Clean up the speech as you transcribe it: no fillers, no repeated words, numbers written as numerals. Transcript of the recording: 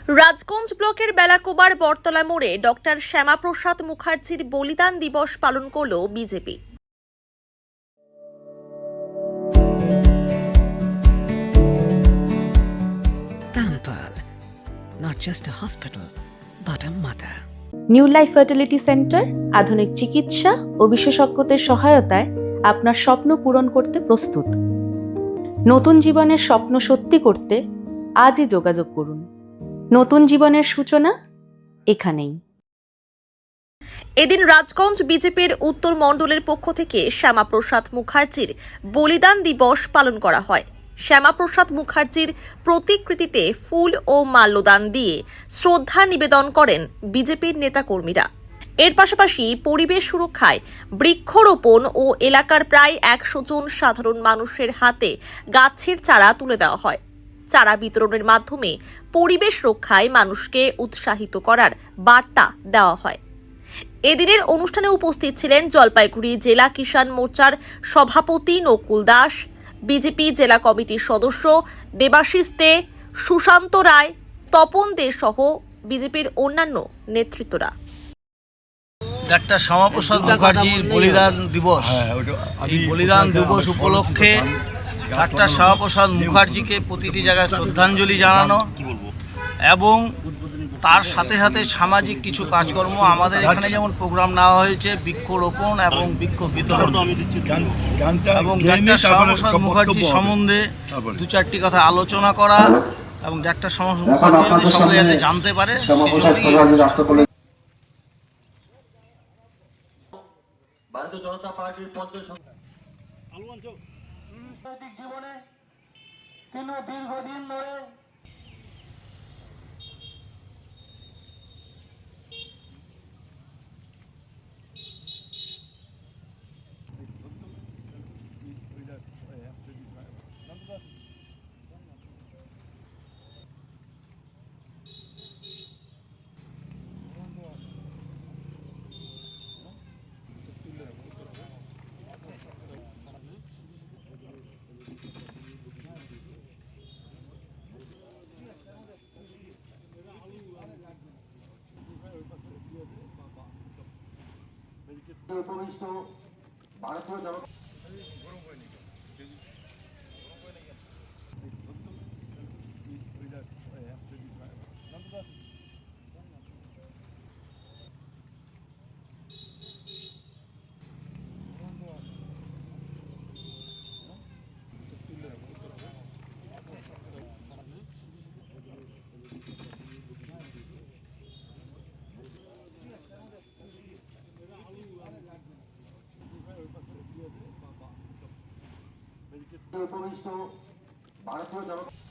রাজগঞ্জ ব্লকের বেলাকোবার বটতলা মোড়ে ডক্টর শ্যামাপ্রসাদ মুখার্জির বলিদান দিবস পালন করল BJP. Pampered, not just a hospital, but a mother. New life fertility centre আধুনিক চিকিৎসা ও বিশেষজ্ঞদের সহায়তায় আপনার স্বপ্ন পূরণ করতে প্রস্তুত। নতুন জীবনের স্বপ্ন সত্যি করতে আজই যোগাযোগ করুন। নতুন জীবনের সূচনা এখানেই। এদিন রাজগঞ্জ বিজেপির উত্তর মণ্ডলের পক্ষ থেকে শ্যামাপ্রসাদ মুখার্জির বলিদান দিবস পালন করা হয়। শ্যামাপ্রসাদ মুখার্জির প্রতিকৃতিতে ফুল ও মাল্যদান দিয়ে শ্রদ্ধা নিবেদন করেন বিজেপির নেতাকর্মীরা। এর পাশাপাশি পরিবেশ সুরক্ষায় বৃক্ষরোপণ ও এলাকার প্রায় 100 জন সাধারণ মানুষের হাতে গাছের চারা তুলে দেওয়া হয়। চারা বিতরণের মাধ্যমে পরিবেশ রক্ষায় মানুষকে উৎসাহিত করার বার্তা দেওয়া হয়। এদিনের অনুষ্ঠানে উপস্থিত ছিলেন জলপাইগুড়ি জেলা কিষাণ মোর্চার সভাপতি নকুল দাস, বিজেপি জেলা কমিটির সদস্য দেবাশিস দে, সুশান্ত রায়, তপন দে সহ বিজেপির অন্যান্য নেতৃত্বরা। ডাক্তার শ্যামাপ্রসাদ মুখার্জির বলিদান দিবস, এই বলিদান দিবস উপলক্ষে ডাক্তার শ্যামাপ্রসাদ মুখার্জিকে প্রতিটি জায়গায় শ্রদ্ধাঞ্জলি জানানো এবং তার সাথে সাথে সামাজিক কিছু কাজকর্ম আমাদের এখানে যেমন প্রোগ্রাম নেওয়া হয়েছে বৃক্ষরোপণ এবং বৃক্ষ বিতরণ এবং ডাক্তার শ্যামাপ্রসাদ মুখার্জি সম্বন্ধে 2-4টি কথা আলোচনা করা এবং ডাক্তার শ্যামাপ্রসাদ মুখার্জি যদি সকলে যাতে জানতে পারে সেজন্যই ভারতীয় জনতা পার্টির জীবনে তিনি দীর্ঘদিন ধরে উপবিষ্ট ভারতীয় জনতা উপবিষ্ট ভারতীয় জনতা